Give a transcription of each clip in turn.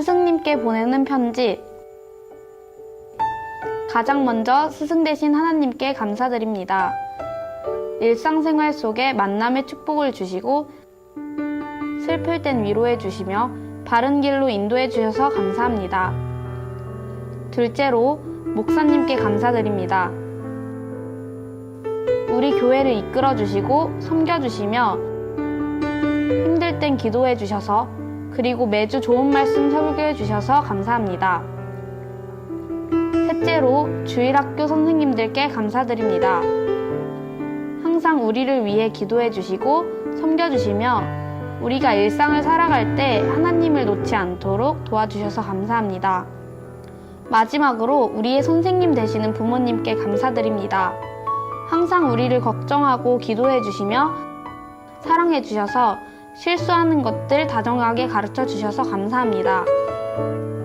스승님께 보내는 편지. 가장 먼저 스승 되신 하나님께 감사드립니다. 일상생활 속에 만남의 축복을 주시고 슬플 땐 위로해 주시며 바른 길로 인도해 주셔서 감사합니다. 둘째로 목사님께 감사드립니다. 우리 교회를 이끌어 주시고 섬겨 주시며 힘들 땐 기도해 주셔서 그리고 매주 좋은 말씀 설교해 주셔서 감사합니다. 셋째로 주일학교 선생님들께 감사드립니다. 항상 우리를 위해 기도해 주시고 섬겨 주시며 우리가 일상을 살아갈 때 하나님을 놓지 않도록 도와주셔서 감사합니다. 마지막으로 우리의 선생님 되시는 부모님께 감사드립니다. 항상 우리를 걱정하고 기도해 주시며 사랑해 주셔서 실수하는 것들 다정하게 가르쳐 주셔서 감사합니다.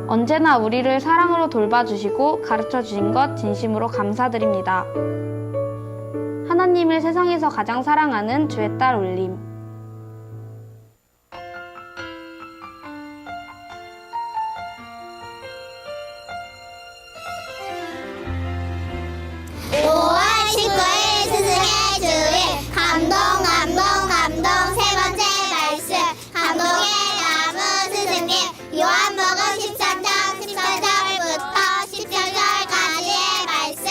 언제나 우리를 사랑으로 돌봐주시고 가르쳐 주신 것 진심으로 감사드립니다. 하나님을 세상에서 가장 사랑하는 주의 딸 올림. 스승의 주일 감동 세 번째 말씀 감동의 나무 스승님 요한복음 13장 14절부터 17절까지의 말씀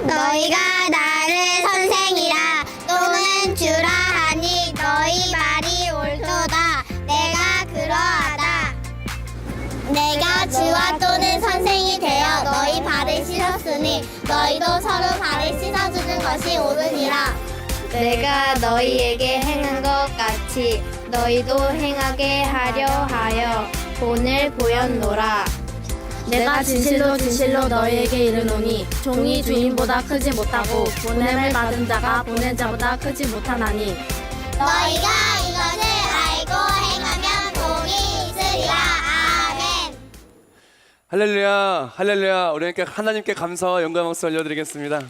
너희가 나를 선생이라 또는 주라 하니 너희 말이 옳도다 내가 그러하다 내가 주와 또는 선생이 되어 너희 발을 씻었으니 너희도 서로 발을 씻어주는 것이 옳으니라. 내가 너희에게 행한 것 같이 너희도 행하게 하려 하여 본을 보였노라. 내가 진실로 너희에게 이르노니 종이 주인보다 크지 못하고 보냄을 받은 자가 보낸 자보다 크지 못하나니 너희가 이것을 알고 행하면 복이 있으리라. 아멘. 할렐루야, 할렐루야. 우리 하나님께 감사와 영광 박수 올려드리겠습니다.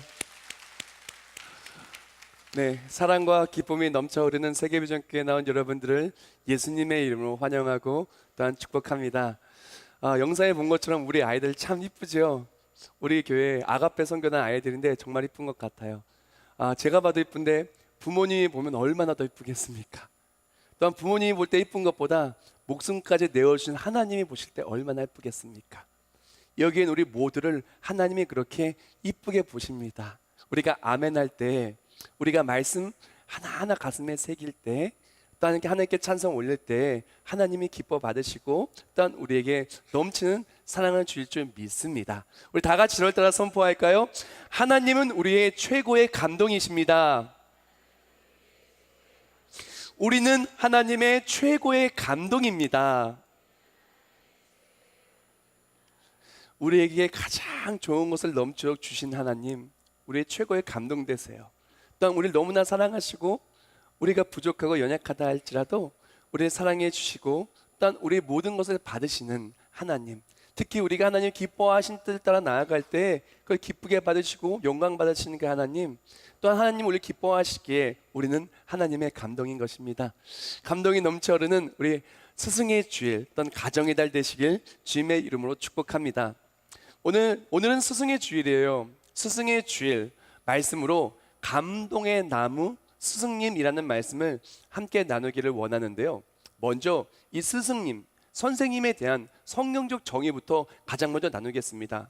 네, 사랑과 기쁨이 넘쳐 흐르는 세계비전교회에 나온 여러분들을 예수님의 이름으로 환영하고 또한 축복합니다. 영상에 본 것처럼 우리 아이들 참 이쁘죠? 우리 교회 아가페 선교단 아이들인데 정말 이쁜 것 같아요. 제가 봐도 이쁜데 부모님이 보면 얼마나 더 이쁘겠습니까? 또한 부모님이 볼 때 이쁜 것보다 목숨까지 내어주신 하나님이 보실 때 얼마나 이쁘겠습니까? 여기엔 우리 모두를 하나님이 그렇게 이쁘게 보십니다. 우리가 아멘 할 때, 우리가 말씀 하나하나 가슴에 새길 때, 또한 이렇게 하나님께 찬송 올릴 때 하나님이 기뻐 받으시고 또한 우리에게 넘치는 사랑을 주실 줄 믿습니다. 우리 다 같이 저를 따라 선포할까요? 하나님은 우리의 최고의 감동이십니다. 우리는 하나님의 최고의 감동입니다. 우리에게 가장 좋은 것을 넘치도록 주신 하나님, 우리의 최고의 감동 되세요. 또한 우리를 너무나 사랑하시고 우리가 부족하고 연약하다 할지라도 우리를 사랑해 주시고 또한 우리의 모든 것을 받으시는 하나님, 특히 우리가 하나님 기뻐하신 뜻을 따라 나아갈 때 그걸 기쁘게 받으시고 영광 받으시는 그 하나님, 또한 하나님 우리를 기뻐하시기에 우리는 하나님의 감동인 것입니다. 감동이 넘쳐 흐르는 우리 스승의 주일 또한 가정의 달 되시길 주님의 이름으로 축복합니다. 오늘은 스승의 주일이에요. 스승의 주일 말씀으로 감동의 나무 스승님이라는 말씀을 함께 나누기를 원하는데요. 먼저 이 스승님, 선생님에 대한 성경적 정의부터 가장 먼저 나누겠습니다.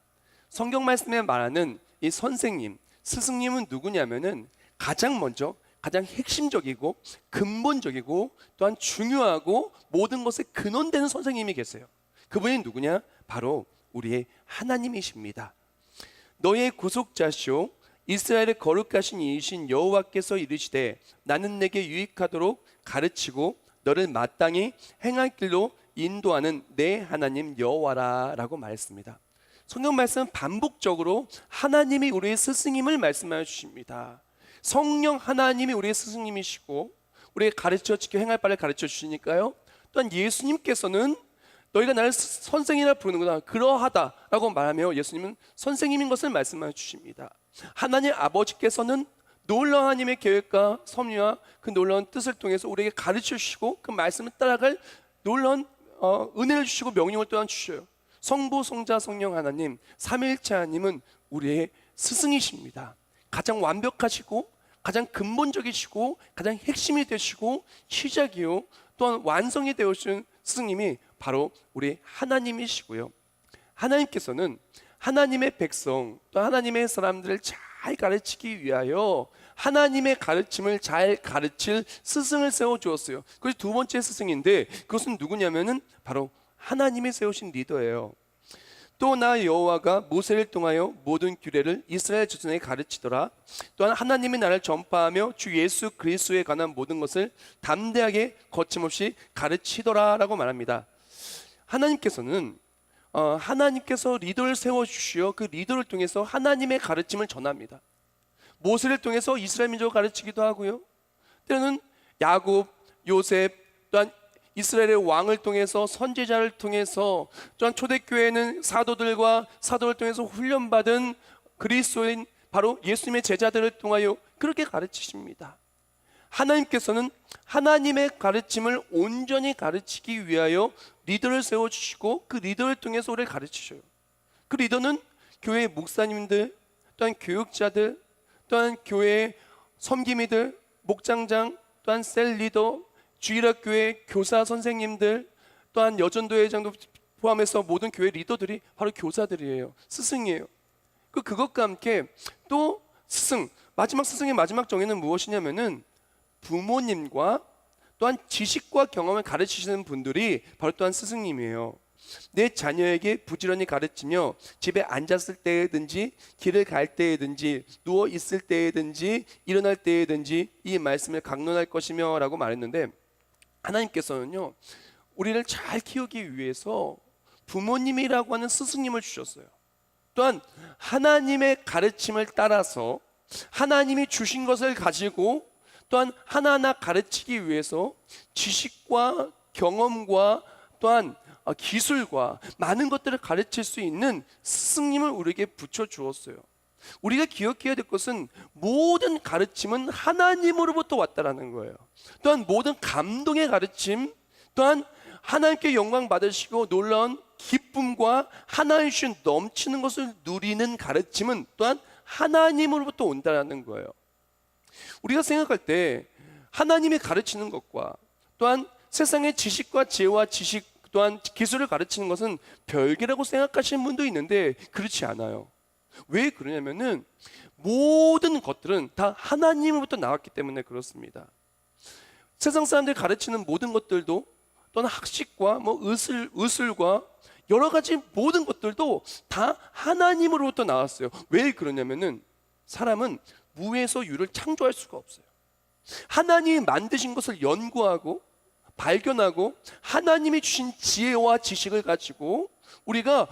성경 말씀에 말하는 이 선생님, 스승님은 누구냐면은 가장 먼저 가장 핵심적이고 근본적이고 또한 중요하고 모든 것에 근원되는 선생님이 계세요. 그분이 누구냐? 바로 우리의 하나님이십니다. 너의 구속자시오 이스라엘의 거룩하신 이이신 여호와께서 이르시되 나는 내게 유익하도록 가르치고 너를 마땅히 행할 길로 인도하는 내 하나님 여호와라 라고 말했습니다. 성경 말씀은 반복적으로 하나님이 우리의 스승님을 말씀하여 주십니다. 성령 하나님이 우리의 스승님이시고 우리에게 가르쳐 지켜 행할 바를 가르쳐 주시니까요. 또한 예수님께서는 너희가 나를 선생이라 부르는구나 그러하다라고 말하며 예수님은 선생님인 것을 말씀하여 주십니다. 하나님 아버지께서는 놀라운 하나님의 계획과 섭리와 그 놀라운 뜻을 통해서 우리에게 가르쳐 주시고 그 말씀을 따라갈 놀라운 은혜를 주시고 명령을 또한 주셔요. 성부, 성자, 성령 하나님, 삼위일체 하나님은 우리의 스승이십니다. 가장 완벽하시고 가장 근본적이시고 가장 핵심이 되시고 시작이요 또한 완성이 되어주신 스승님이 바로 우리 하나님이시고요. 하나님께서는 하나님의 백성 또 하나님의 사람들을 잘 가르치기 위하여 하나님의 가르침을 잘 가르칠 스승을 세워주었어요. 그래서 두 번째 스승인데 그것은 누구냐면은 바로 하나님이 세우신 리더예요. 또 나 여호와가 모세를 통하여 모든 규례를 이스라엘 자손에게 가르치더라. 또한 하나님의 나를 전파하며 주 예수 그리스도에 관한 모든 것을 담대하게 거침없이 가르치더라라고 말합니다. 하나님께서는 하나님께서 리더를 세워주시어 그 리더를 통해서 하나님의 가르침을 전합니다. 모세를 통해서 이스라엘 민족을 가르치기도 하고요. 때로는 야곱, 요셉 또한 이스라엘의 왕을 통해서 선지자를 통해서 또한 초대교회는 사도들과 사도를 통해서 훈련받은 그리스도인 바로 예수님의 제자들을 통하여 그렇게 가르치십니다. 하나님께서는 하나님의 가르침을 온전히 가르치기 위하여 리더를 세워주시고 그 리더를 통해서 우리를 가르치셔요. 그 리더는 교회의 목사님들 또한 교육자들 또한 교회의 섬김이들 목장장 또한 셀 리더 주일학교의 교사 선생님들 또한 여전도회장도 포함해서 모든 교회 리더들이 바로 교사들이에요. 스승이에요. 그것과 함께 또 스승 마지막 스승의 마지막 정의는 무엇이냐면은 부모님과 또한 지식과 경험을 가르치시는 분들이 바로 또한 스승님이에요. 내 자녀에게 부지런히 가르치며 집에 앉았을 때든지 길을 갈 때든지 누워 있을 때든지 일어날 때든지 이 말씀을 강론할 것이며 라고 말했는데 하나님께서는요 우리를 잘 키우기 위해서 부모님이라고 하는 스승님을 주셨어요. 또한 하나님의 가르침을 따라서 하나님이 주신 것을 가지고 또한 하나하나 가르치기 위해서 지식과 경험과 또한 기술과 많은 것들을 가르칠 수 있는 스승님을 우리에게 붙여주었어요. 우리가 기억해야 될 것은 모든 가르침은 하나님으로부터 왔다라는 거예요. 또한 모든 감동의 가르침 또한 하나님께 영광 받으시고 놀라운 기쁨과 하나님 주신 넘치는 것을 누리는 가르침은 또한 하나님으로부터 온다라는 거예요. 우리가 생각할 때 하나님이 가르치는 것과 또한 세상의 지식과 지혜와 지식 또한 기술을 가르치는 것은 별개라고 생각하시는 분도 있는데 그렇지 않아요. 왜 그러냐면은 모든 것들은 다 하나님으로부터 나왔기 때문에 그렇습니다. 세상 사람들이 가르치는 모든 것들도 또는 학식과 의술과 여러 가지 모든 것들도 다 하나님으로부터 나왔어요. 왜 그러냐면은 사람은 무에서 유를 창조할 수가 없어요. 하나님이 만드신 것을 연구하고 발견하고 하나님이 주신 지혜와 지식을 가지고 우리가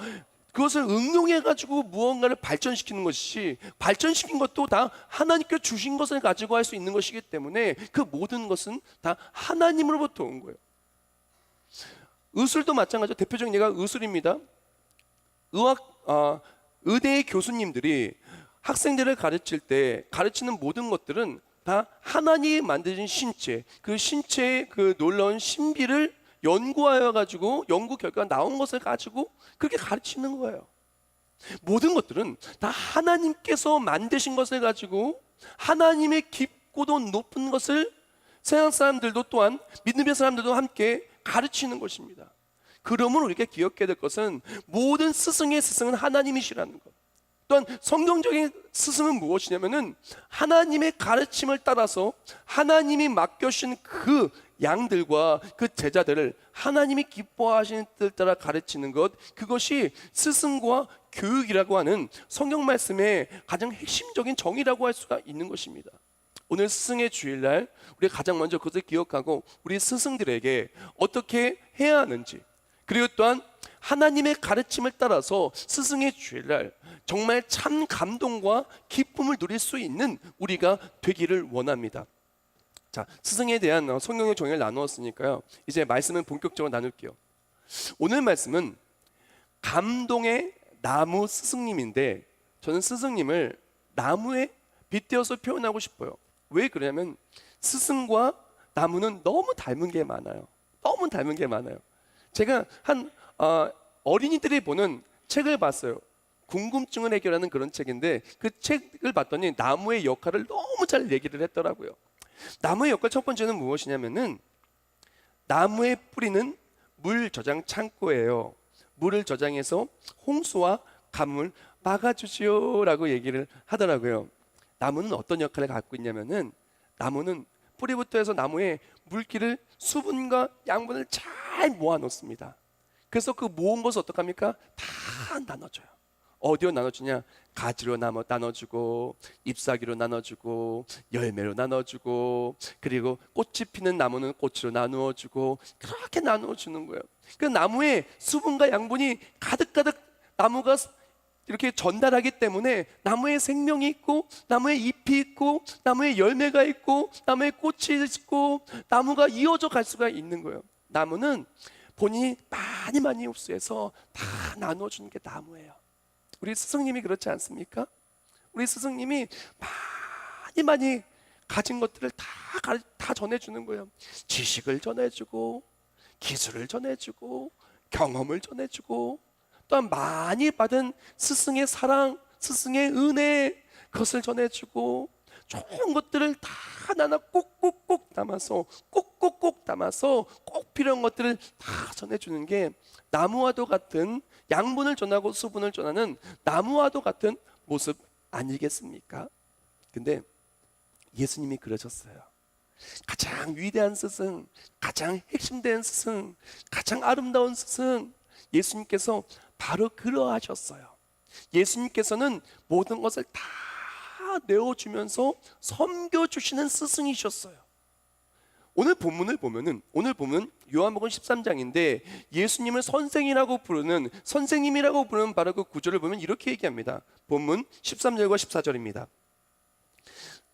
그것을 응용해 가지고 무언가를 발전시키는 것이 발전시킨 것도 다 하나님께 주신 것을 가지고 할 수 있는 것이기 때문에 그 모든 것은 다 하나님으로부터 온 거예요. 의술도 마찬가지로 대표적인 예가 의술입니다. 의대의 교수님들이 학생들을 가르칠 때 가르치는 모든 것들은 다 하나님이 만드신 신체, 그 신체의 그 놀라운 신비를 연구하여 가지고 연구 결과가 나온 것을 가지고 그렇게 가르치는 거예요. 모든 것들은 다 하나님께서 만드신 것을 가지고 하나님의 깊고도 높은 것을 세상 사람들도 또한 믿음의 사람들도 함께 가르치는 것입니다. 그러므로 우리가 기억해야 될 것은 모든 스승의 스승은 하나님이시라는 것. 또한 성경적인 스승은 무엇이냐면은 하나님의 가르침을 따라서 하나님이 맡겨주신 그 양들과 그 제자들을 하나님이 기뻐하시는 뜻을 따라 가르치는 것, 그것이 스승과 교육이라고 하는 성경 말씀의 가장 핵심적인 정의라고 할 수가 있는 것입니다. 오늘 스승의 주일날 우리가 가장 먼저 그것을 기억하고 우리 스승들에게 어떻게 해야 하는지, 그리고 또한 하나님의 가르침을 따라서 스승의 주일날 정말 참 감동과 기쁨을 누릴 수 있는 우리가 되기를 원합니다. 자, 스승에 대한 성경의 정의를 나누었으니까요. 이제 말씀은 본격적으로 나눌게요. 오늘 말씀은 감동의 나무 스승님인데 저는 스승님을 나무에 빗대어서 표현하고 싶어요. 왜 그러냐면 스승과 나무는 너무 닮은 게 많아요. 너무 닮은 게 많아요. 제가 한 어린이들이 보는 책을 봤어요. 궁금증을 해결하는 그런 책인데 그 책을 봤더니 나무의 역할을 너무 잘 얘기를 했더라고요. 나무의 역할 첫 번째는 무엇이냐면은 나무의 뿌리는 물 저장 창고예요. 물을 저장해서 홍수와 가뭄을 막아주지요라고 얘기를 하더라고요. 나무는 어떤 역할을 갖고 있냐면은 나무는 뿌리부터 해서 나무에 물기를 수분과 양분을 잘 모아 놓습니다. 그래서 그 모은 것을 어떡합니까? 다 나눠줘요. 어디로 나눠주냐? 가지로 나눠주고 잎사귀로 나눠주고 열매로 나눠주고 그리고 꽃이 피는 나무는 꽃으로 나누어주고 그렇게 나누어주는 거예요. 그 나무에 수분과 양분이 가득가득 나무가 이렇게 전달하기 때문에 나무에 생명이 있고 나무에 잎이 있고 나무에 열매가 있고 나무에 꽃이 있고 나무가 이어져 갈 수가 있는 거예요. 나무는 본인이 많이 흡수해서 다 나눠주는 게 나무예요. 우리 스승님이 그렇지 않습니까? 우리 스승님이 많이 가진 것들을 다 전해주는 거예요. 지식을 전해주고 기술을 전해주고 경험을 전해주고 또한 많이 받은 스승의 사랑, 스승의 은혜 그것을 전해주고 좋은 것들을 다 나눠 꼭꼭꼭 담아서 꼭꼭꼭 담아서 꼭 필요한 것들을 다 전해주는 게 나무와도 같은 양분을 전하고 수분을 전하는 나무와도 같은 모습 아니겠습니까? 근데 예수님이 그러셨어요. 가장 위대한 스승, 가장 핵심된 스승, 가장 아름다운 스승 예수님께서 바로 그러하셨어요. 예수님께서는 모든 것을 다 내어주면서 섬겨주시는 스승이셨어요. 오늘 본문을 보면은 오늘 보면 요한복음 13장인데 예수님을 선생이라고 부르는 선생님이라고 부르는 바로 그 구절을 보면 이렇게 얘기합니다. 본문 13절과 14절입니다.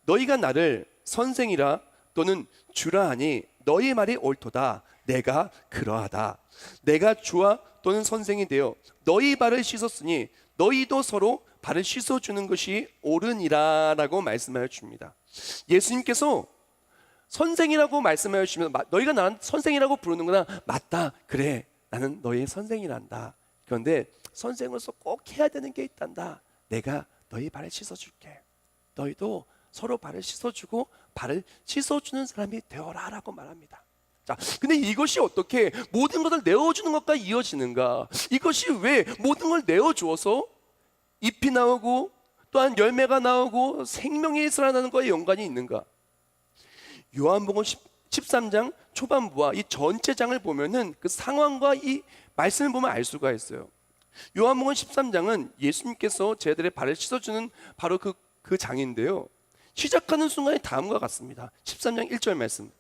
너희가 나를 선생이라 또는 주라 하니 너희 말이 옳도다. 내가 그러하다. 내가 주와 또는 선생이 되어 너희 발을 씻었으니 너희도 서로 발을 씻어주는 것이 옳으니라 라고 말씀하여 줍니다. 예수님께서 선생이라고 말씀하여 주시면서 너희가 나는 선생이라고 부르는구나. 맞다. 그래. 나는 너희의 선생이란다. 그런데 선생으로서 꼭 해야 되는 게 있단다. 내가 너희 발을 씻어줄게. 너희도 서로 발을 씻어주고 발을 씻어주는 사람이 되어라 라고 말합니다. 자, 근데 이것이 어떻게 모든 것을 내어주는 것과 이어지는가? 이것이 왜 모든 걸 내어주어서 잎이 나오고 또한 열매가 나오고 생명이 살아나는 것과 연관이 있는가? 요한복음 13장 초반부와 이 전체 장을 보면은 그 상황과 이 말씀을 보면 알 수가 있어요. 요한복음 13장은 예수님께서 제자들의 발을 씻어주는 바로 그 장인데요. 시작하는 순간이 다음과 같습니다. 13장 1절 말씀.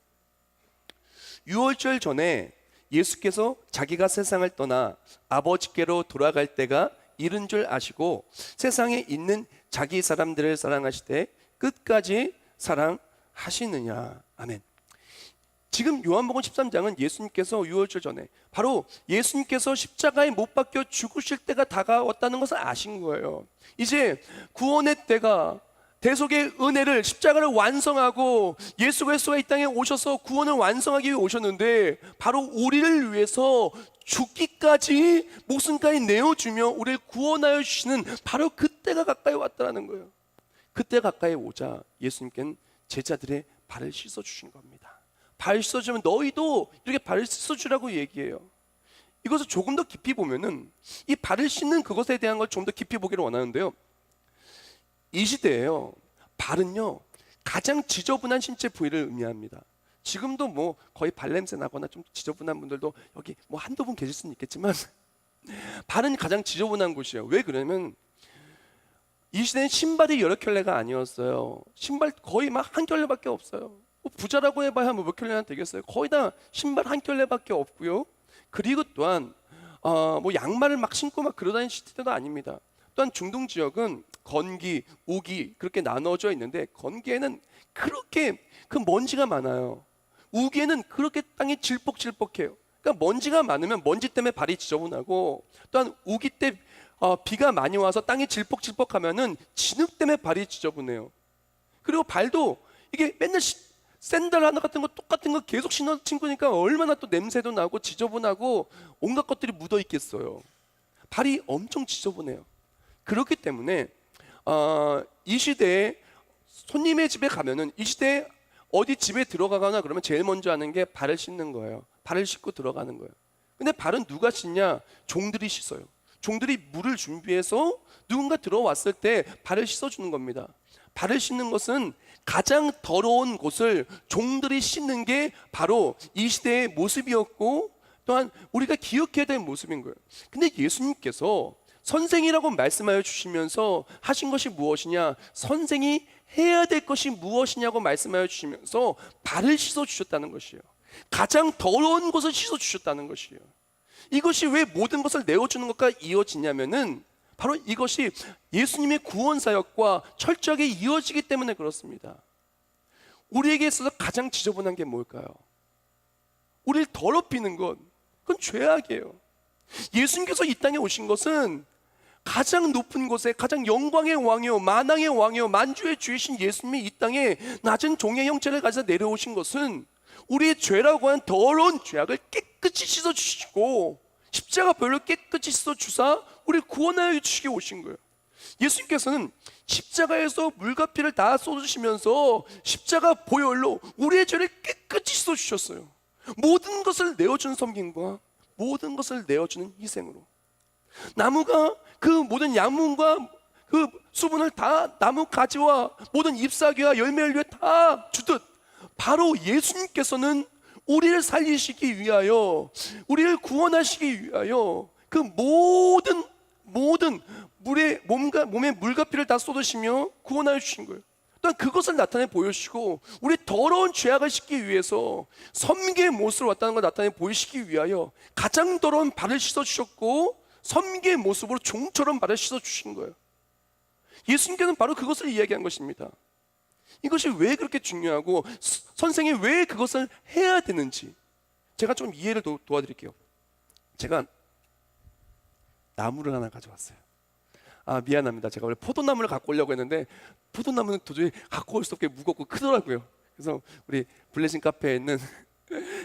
유월절 전에 예수께서 자기가 세상을 떠나 아버지께로 돌아갈 때가 이른 줄 아시고 세상에 있는 자기 사람들을 사랑하시되 끝까지 사랑하시느냐. 아멘. 지금 요한복음 13장은 예수님께서 유월절 전에 바로 예수님께서 십자가에 못 박혀 죽으실 때가 다가왔다는 것을 아신 거예요. 이제 구원의 때가 대속의 은혜를 십자가를 완성하고 예수 그리스도가 이 땅에 오셔서 구원을 완성하기 위해 오셨는데 바로 우리를 위해서 죽기까지 목숨까지 내어주며 우리를 구원하여 주시는 바로 그때가 가까이 왔다는 거예요. 그때 가까이 오자 예수님께는 제자들의 발을 씻어주신 겁니다. 발 씻어주면 너희도 이렇게 발을 씻어주라고 얘기해요. 이것을 조금 더 깊이 보면은 이 발을 씻는 그것에 대한 걸 좀 더 깊이 보기를 원하는데요. 이 시대에요, 발은요 가장 지저분한 신체 부위를 의미합니다. 지금도 뭐 거의 발냄새 나거나 좀 지저분한 분들도 여기 뭐 한두 분 계실 수는 있겠지만 발은 가장 지저분한 곳이에요. 왜 그러냐면 이 시대는 신발이 여러 켤레가 아니었어요. 신발 거의 막 한 켤레밖에 없어요. 뭐 부자라고 해봐야 뭐 몇 켤레나 되겠어요. 거의 다 신발 한 켤레밖에 없고요. 그리고 또한 뭐 양말을 막 신고 막 그러다니는 시대도 아닙니다. 또한 중동 지역은 건기, 우기 그렇게 나눠져 있는데 건기에는 그렇게 그 먼지가 많아요. 우기에는 그렇게 땅이 질퍽질퍽해요. 그러니까 먼지가 많으면 먼지 때문에 발이 지저분하고 또한 우기 때 비가 많이 와서 땅이 질퍽질퍽하면은 진흙 때문에 발이 지저분해요. 그리고 발도 이게 맨날 샌들 하나 같은 거 똑같은 거 계속 신으니까 얼마나 또 냄새도 나고 지저분하고 온갖 것들이 묻어 있겠어요. 발이 엄청 지저분해요. 그렇기 때문에 이 시대에 손님의 집에 가면은, 이 시대에 어디 집에 들어가거나 그러면 제일 먼저 하는 게 발을 씻는 거예요. 발을 씻고 들어가는 거예요. 근데 발은 누가 씻냐? 종들이 씻어요. 종들이 물을 준비해서 누군가 들어왔을 때 발을 씻어주는 겁니다. 발을 씻는 것은 가장 더러운 곳을 종들이 씻는 게 바로 이 시대의 모습이었고, 또한 우리가 기억해야 될 모습인 거예요. 근데 예수님께서 선생이라고 말씀하여 주시면서 하신 것이 무엇이냐? 선생이 해야 될 것이 무엇이냐고 말씀하여 주시면서 발을 씻어 주셨다는 것이에요. 가장 더러운 곳을 씻어 주셨다는 것이에요. 이것이 왜 모든 것을 내어주는 것과 이어지냐면은 바로 이것이 예수님의 구원 사역과 철저하게 이어지기 때문에 그렇습니다. 우리에게 있어서 가장 지저분한 게 뭘까요? 우리를 더럽히는 것, 그건 죄악이에요. 예수님께서 이 땅에 오신 것은 가장 높은 곳에 가장 영광의 왕이요 만왕의 왕이요 만주의 주이신 예수님이 이 땅에 낮은 종의 형체를 가지고 내려오신 것은 우리의 죄라고 하는 더러운 죄악을 깨끗이 씻어주시고 십자가 보혈로 깨끗이 씻어주사 우리를 구원하여 주시게 오신 거예요. 예수님께서는 십자가에서 물과 피를 다 쏟으시면서 십자가 보혈로 우리의 죄를 깨끗이 씻어주셨어요. 모든 것을 내어주는 섬김과 모든 것을 내어주는 희생으로, 나무가 그 모든 양분과 그 수분을 다 나무 가지와 모든 잎사귀와 열매를 위해 다 주듯, 바로 예수님께서는 우리를 살리시기 위하여, 우리를 구원하시기 위하여 그 모든 몸에 물과 피를 다 쏟으시며 구원하여 주신 거예요. 또한 그것을 나타내 보여주시고 우리 더러운 죄악을 씻기 위해서 섬기의 모습으로 왔다는 걸 나타내 보이시기 위하여 가장 더러운 발을 씻어주셨고 섬기의 모습으로 종처럼 발을 씻어주신 거예요. 예수님께서는 바로 그것을 이야기한 것입니다. 이것이 왜 그렇게 중요하고 선생이 왜 그것을 해야 되는지 제가 좀 이해를 도와드릴게요. 제가 나무를 하나 가져왔어요. 미안합니다. 제가 원래 포도나무를 갖고 오려고 했는데 포도나무는 도저히 갖고 올 수 없게 무겁고 크더라고요. 그래서 우리 블레싱 카페에 있는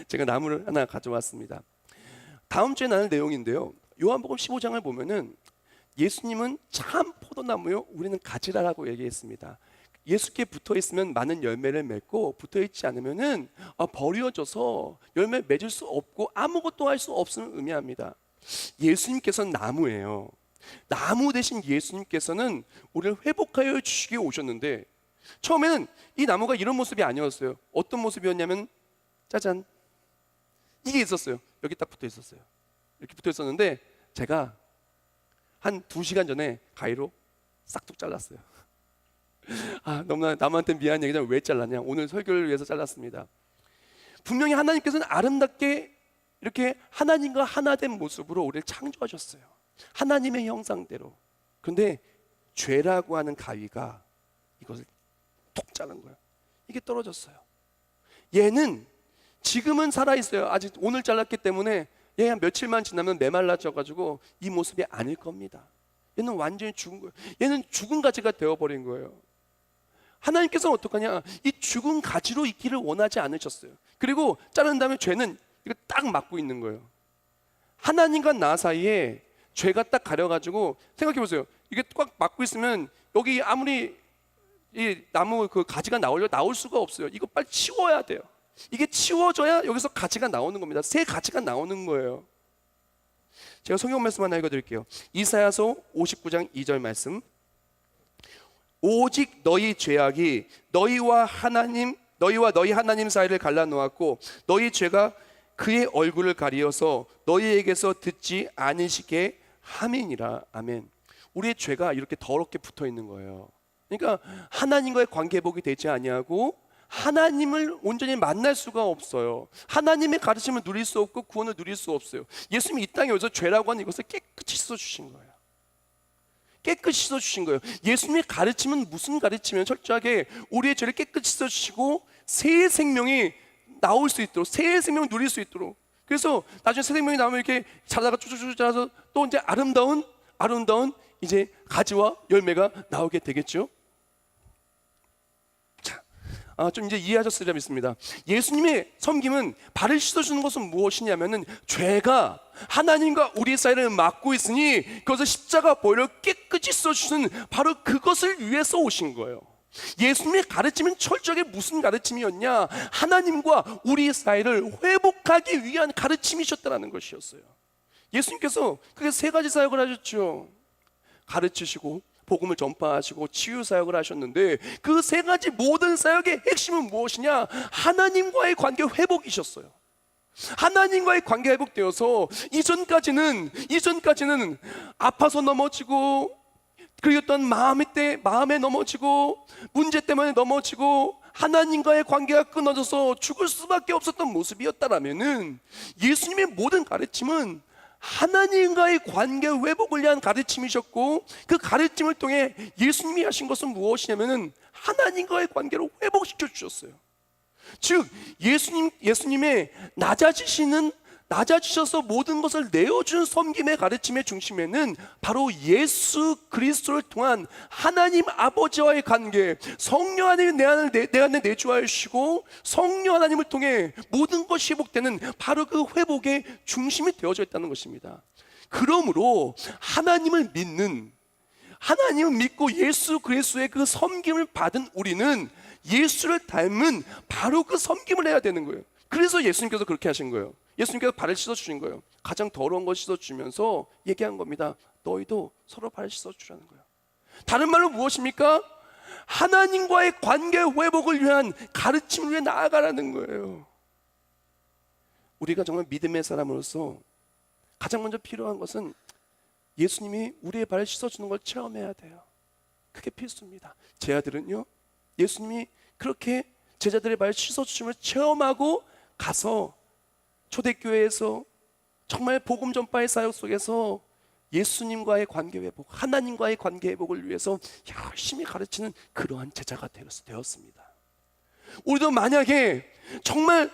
제가 나무를 하나 가져왔습니다. 다음 주에 나눌 내용인데요, 요한복음 15장을 보면은 예수님은 참 포도나무요 우리는 가지라라고 얘기했습니다. 예수께 붙어 있으면 많은 열매를 맺고 붙어 있지 않으면은 버려져서 열매 맺을 수 없고 아무것도 할 수 없음을 의미합니다. 예수님께서는 나무예요. 나무 대신 예수님께서는 우리를 회복하여 주시기 오셨는데, 처음에는 이 나무가 이런 모습이 아니었어요. 어떤 모습이었냐면 짜잔, 이게 있었어요. 여기 딱 붙어 있었어요. 이렇게 붙어 있었는데 제가 한 2시간 전에 가위로 싹둑 잘랐어요. 너무나 남한테 미안한 얘기지만 왜 잘랐냐? 오늘 설교를 위해서 잘랐습니다. 분명히 하나님께서는 아름답게 이렇게 하나님과 하나 된 모습으로 우리를 창조하셨어요. 하나님의 형상대로. 그런데 죄라고 하는 가위가 이것을 톡 자른 거예요. 이게 떨어졌어요. 얘는 지금은 살아있어요. 아직 오늘 잘랐기 때문에 얘 한 며칠만 지나면 메말라져가지고 이 모습이 아닐 겁니다. 얘는 완전히 죽은 거예요. 얘는 죽은 가지가 되어버린 거예요. 하나님께서는 어떡하냐? 이 죽은 가지로 있기를 원하지 않으셨어요. 그리고 자른 다음에 죄는 이거 딱 막고 있는 거예요. 하나님과 나 사이에 죄가 딱 가려가지고, 생각해 보세요. 이게 꽉 막고 있으면 여기 아무리 이 나무 그 가지가 나올 수가 없어요. 이거 빨리 치워야 돼요. 이게 치워져야 여기서 가지가 나오는 겁니다. 새 가지가 나오는 거예요. 제가 성경 말씀 하나 읽어드릴게요. 이사야서 59장 2절 말씀. 오직 너희 죄악이 너희와 너희 하나님 사이를 갈라놓았고 너희 죄가 그의 얼굴을 가리어서 너희에게서 듣지 않으시게 함이니라. 아멘. 우리의 죄가 이렇게 더럽게 붙어 있는 거예요. 그러니까 하나님과의 관계 회복이 되지 아니하고 하나님을 온전히 만날 수가 없어요. 하나님의 가르침을 누릴 수 없고 구원을 누릴 수 없어요. 예수님이 이 땅에 오셔서 죄라고 하는 이것을 깨끗이 씻어주신 거예요. 깨끗이 씻어주신 거예요. 예수님의 가르침은 무슨 가르침이면 철저하게 우리의 죄를 깨끗이 씻어주시고 새 생명이 나올 수 있도록, 새 생명을 누릴 수 있도록. 그래서 나중에 새 생명이 나오면 이렇게 자라가 쭉쭉쭉 자라서 또 이제 아름다운 이제 가지와 열매가 나오게 되겠죠. 자, 좀 이제 이해하셨으리라 믿습니다. 예수님의 섬김은 발을 씻어주는 것은 무엇이냐면은 죄가 하나님과 우리 사이를 막고 있으니 그것을 십자가 보혈로 깨끗이 씻어주는 바로 그것을 위해서 오신 거예요. 예수님의 가르침은 철저하게 무슨 가르침이었냐? 하나님과 우리 사이를 회복하기 위한 가르침이셨다는 것이었어요. 예수님께서 그게 세 가지 사역을 하셨죠. 가르치시고 복음을 전파하시고 치유 사역을 하셨는데 그 세 가지 모든 사역의 핵심은 무엇이냐? 하나님과의 관계 회복이셨어요. 하나님과의 관계 회복되어서 이전까지는 아파서 넘어지고, 그리고 어떤 마음에 넘어지고, 문제 때문에 넘어지고, 하나님과의 관계가 끊어져서 죽을 수밖에 없었던 모습이었다라면은 예수님의 모든 가르침은 하나님과의 관계 회복을 위한 가르침이셨고, 그 가르침을 통해 예수님이 하신 것은 무엇이냐면은 하나님과의 관계를 회복시켜 주셨어요. 즉 예수님의 낮아지셔서 모든 것을 내어준 섬김의 가르침의 중심에는 바로 예수 그리스도를 통한 하나님 아버지와의 관계, 성령 하나님이 내 안에 내주하시고 성령 하나님을 통해 모든 것이 회복되는 바로 그 회복의 중심이 되어져 있다는 것입니다. 그러므로 하나님을 믿고 예수 그리스도의 그 섬김을 받은 우리는 예수를 닮은 바로 그 섬김을 해야 되는 거예요. 그래서 예수님께서 그렇게 하신 거예요. 예수님께서 발을 씻어주신 거예요. 가장 더러운 걸 씻어주면서 얘기한 겁니다. 너희도 서로 발을 씻어주라는 거예요. 다른 말로 무엇입니까? 하나님과의 관계 회복을 위한 가르침을 위해 나아가라는 거예요. 우리가 정말 믿음의 사람으로서 가장 먼저 필요한 것은 예수님이 우리의 발을 씻어주는 걸 체험해야 돼요. 그게 필수입니다. 제 아들은요, 예수님이 그렇게 제자들의 발을 씻어주심을 체험하고 가서 초대교회에서 정말 복음 전파의 사역 속에서 예수님과의 관계 회복, 하나님과의 관계 회복을 위해서 열심히 가르치는 그러한 제자가 되었습니다. 우리도 만약에 정말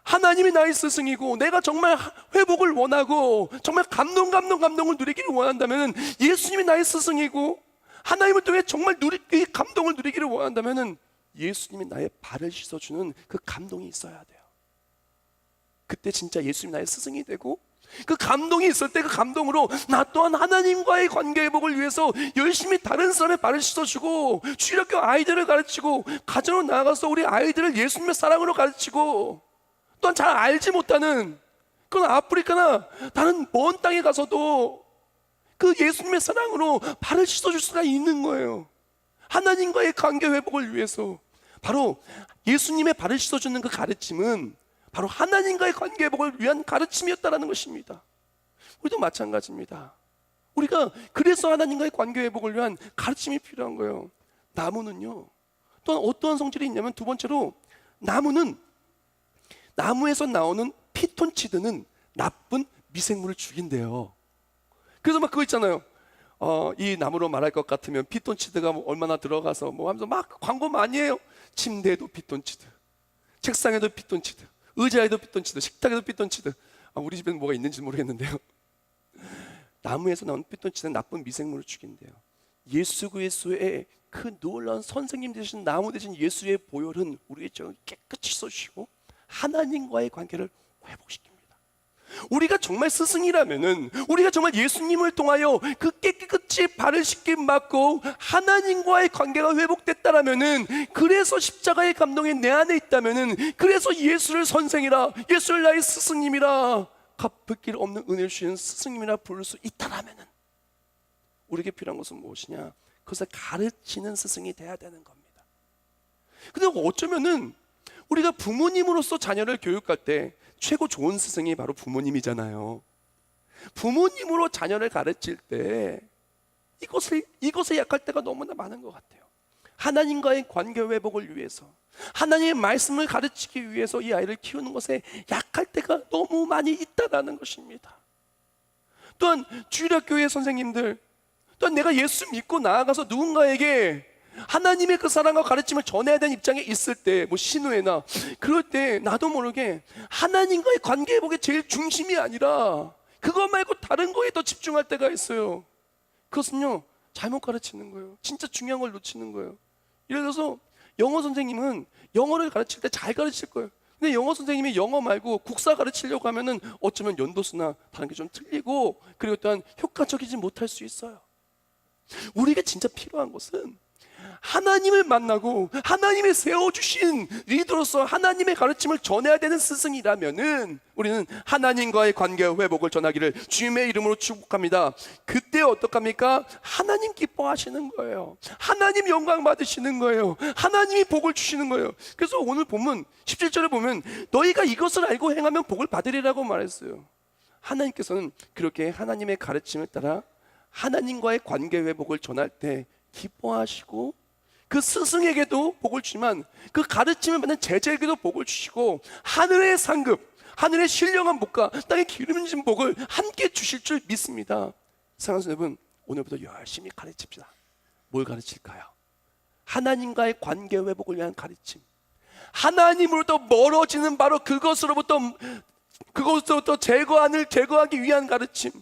하나님이 나의 스승이고 내가 정말 회복을 원하고 정말 감동을 누리기를 원한다면, 예수님이 나의 스승이고 하나님을 통해 정말 이 감동을 누리기를 원한다면 예수님이 나의 발을 씻어주는 그 감동이 있어야 돼요. 그때 진짜 예수님이 나의 스승이 되고, 그 감동이 있을 때 그 감동으로 나 또한 하나님과의 관계 회복을 위해서 열심히 다른 사람의 발을 씻어주고, 주일학교 아이들을 가르치고, 가정으로 나아가서 우리 아이들을 예수님의 사랑으로 가르치고, 또한 잘 알지 못하는 그런 아프리카나 다른 먼 땅에 가서도 그 예수님의 사랑으로 발을 씻어줄 수가 있는 거예요. 하나님과의 관계 회복을 위해서. 바로 예수님의 발을 씻어주는 그 가르침은 바로 하나님과의 관계 회복을 위한 가르침이었다는 것입니다. 우리도 마찬가지입니다. 우리가 그래서 하나님과의 관계 회복을 위한 가르침이 필요한 거예요. 나무는요, 또한 어떠한 성질이 있냐면, 두 번째로 나무에서 나오는 피톤치드는 나쁜 미생물을 죽인대요. 그래서 막 그거 있잖아요. 이 나무로 말할 것 같으면 피톤치드가 뭐 얼마나 들어가서 뭐 하면서 막 광고 많이 해요. 침대에도 피톤치드, 책상에도 피톤치드, 의자에도 피톤치드, 식탁에도 피톤치드. 우리 집에는 뭐가 있는지 모르겠는데요. 나무에서 나온 피톤치드는 나쁜 미생물을 죽인대요. 예수 그리스도의 그 놀라운 선생님 되신 나무 되신 예수의 보혈은 우리의 죄를 깨끗이 씻어주시고 하나님과의 관계를 회복시킵니다. 우리가 정말 스승이라면은, 우리가 정말 예수님을 통하여 그 깨끗이 발을 씻김 받고 하나님과의 관계가 회복됐다라면은, 그래서 십자가의 감동이 내 안에 있다면은, 그래서 예수를 선생이라, 예수를 나의 스승님이라, 갚을 길 없는 은혜를 주시는 스승님이라 부를 수 있다라면은, 우리에게 필요한 것은 무엇이냐? 그것을 가르치는 스승이 돼야 되는 겁니다. 근데 어쩌면은 우리가 부모님으로서 자녀를 교육할 때 최고 좋은 스승이 바로 부모님이잖아요. 부모님으로 자녀를 가르칠 때 이것에 약할 때가 너무나 많은 것 같아요. 하나님과의 관계 회복을 위해서, 하나님의 말씀을 가르치기 위해서 이 아이를 키우는 것에 약할 때가 너무 많이 있다는 것입니다. 또한 주일학교의 선생님들, 또한 내가 예수 믿고 나아가서 누군가에게 하나님의 그 사랑과 가르침을 전해야 되는 입장에 있을 때, 뭐 신우회나 그럴 때 나도 모르게 하나님과의 관계 회복의 제일 중심이 아니라 그것 말고 다른 거에 더 집중할 때가 있어요. 그것은요, 잘못 가르치는 거예요. 진짜 중요한 걸 놓치는 거예요. 예를 들어서 영어 선생님은 영어를 가르칠 때 잘 가르칠 거예요. 근데 영어 선생님이 영어 말고 국사 가르치려고 하면은 어쩌면 연도수나 다른 게 좀 틀리고, 그리고 또한 효과적이지 못할 수 있어요. 우리가 진짜 필요한 것은 하나님을 만나고 하나님의 세워주신 리더로서 하나님의 가르침을 전해야 되는 스승이라면은 우리는 하나님과의 관계 회복을 전하기를 주님의 이름으로 축복합니다. 그때 어떡합니까? 하나님 기뻐하시는 거예요. 하나님 영광 받으시는 거예요. 하나님이 복을 주시는 거예요. 그래서 오늘 본문 17절에 보면 너희가 이것을 알고 행하면 복을 받으리라고 말했어요. 하나님께서는 그렇게 하나님의 가르침을 따라 하나님과의 관계 회복을 전할 때 기뻐하시고, 그 스승에게도 복을 주지만 그 가르침을 받는 제자에게도 복을 주시고, 하늘의 상급, 하늘의 신령한 복과 땅의 기름진 복을 함께 주실 줄 믿습니다. 사랑하는 여러분, 오늘부터 열심히 가르칩시다. 뭘 가르칠까요? 하나님과의 관계 회복을 위한 가르침. 하나님으로부터 멀어지는 바로 그것으로부터 제거하기 위한 가르침.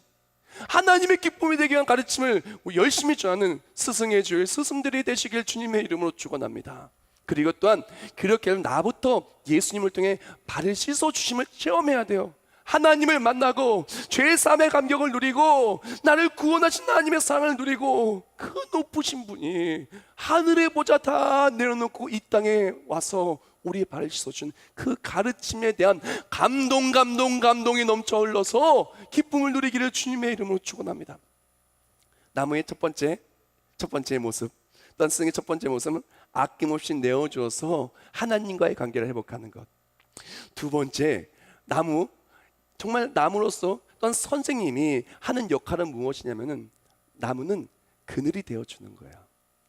하나님의 기쁨이 되기 위한 가르침을 열심히 전하는 스승의 주일 스승들이 되시길 주님의 이름으로 축원합니다. 그리고 또한 그렇게 나부터 예수님을 통해 발을 씻어 주심을 체험해야 돼요. 하나님을 만나고 죄의 사함의 감격을 누리고 나를 구원하신 하나님의 사랑을 누리고, 그 높으신 분이 하늘의 보좌 다 내려놓고 이 땅에 와서 우리의 발을 씻어준 그 가르침에 대한 감동이 넘쳐 흘러서 기쁨을 누리기를 주님의 이름으로 축원합니다. 나무의 첫 번째 모습, 또한 스승의 첫 번째 모습은 아낌없이 내어주어서 하나님과의 관계를 회복하는 것. 두 번째, 정말 나무로서 또한 선생님이 하는 역할은 무엇이냐면은 나무는 그늘이 되어주는 거예요.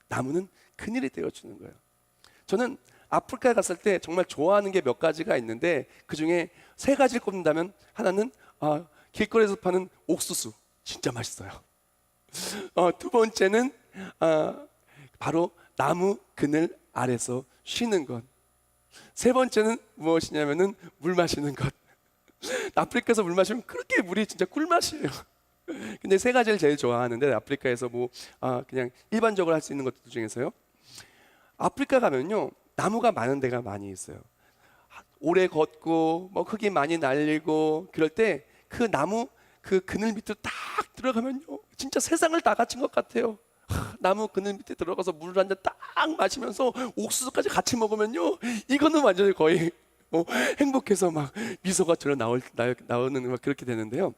나무는 그늘이 되어주는 거예요. 저는 아프리카에 갔을 때 정말 좋아하는 게 몇 가지가 있는데, 그 중에 세 가지를 꼽는다면 하나는 길거리에서 파는 옥수수, 진짜 맛있어요. 두 번째는 바로 나무 그늘 아래서 쉬는 것. 세 번째는 무엇이냐면은 물 마시는 것. 아프리카에서 물 마시면 그렇게 물이 진짜 꿀맛이에요. 근데 세 가지를 제일 좋아하는데, 아프리카에서 그냥 일반적으로 할 수 있는 것들 중에서요, 아프리카 가면요 나무가 많은 데가 많이 있어요. 오래 걷고 흙이 많이 날리고 그럴 때 그 나무 그 그늘 밑으로 딱 들어가면요 진짜 세상을 다 갖춘 것 같아요. 나무 그늘 밑에 들어가서 물을 한 잔 딱 마시면서 옥수수까지 같이 먹으면요, 이거는 완전히 거의 행복해서 막 미소가 절로 나오는 막 그렇게 되는데요.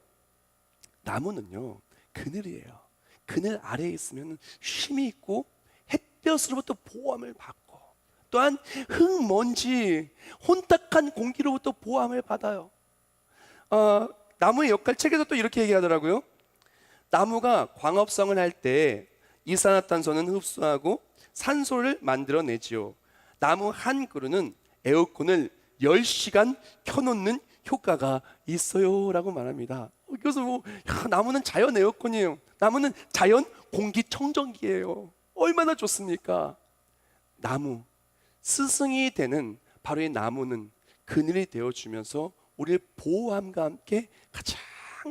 나무는요 그늘이에요. 그늘 아래에 있으면 쉼이 있고 햇볕으로부터 보호함을 받고, 또한 흙먼지 혼탁한 공기로부터 보호함을 받아요. 나무의 역할, 책에서 또 이렇게 얘기하더라고요. 나무가 광합성을 할 때 이산화탄소는 흡수하고 산소를 만들어내지요. 나무 한 그루는 에어컨을 10시간 켜놓는 효과가 있어요 라고 말합니다. 그래서 나무는 자연 에어컨이에요. 나무는 자연 공기청정기예요. 얼마나 좋습니까? 나무, 스승이 되는 바로 이 나무는 그늘이 되어주면서 우리를 보호함과 함께 가장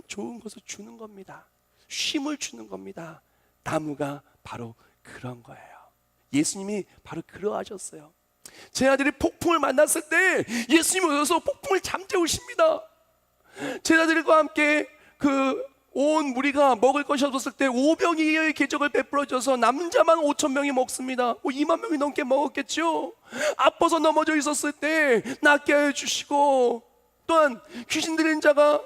좋은 것을 주는 겁니다. 쉼을 주는 겁니다. 나무가 바로 그런 거예요. 예수님이 바로 그러하셨어요. 제 아들이 폭풍을 만났을 때 예수님이 오셔서 폭풍을 잠재우십니다. 제자들과 함께 온 무리가 먹을 것이 없었을 때 오병이어의 궤적을 베풀어 줘서 남자만 5,000명이 먹습니다. 2만 명이 넘게 먹었겠죠. 아파서 넘어져 있었을 때 낫게 하여 주시고, 또한 귀신 들린 자가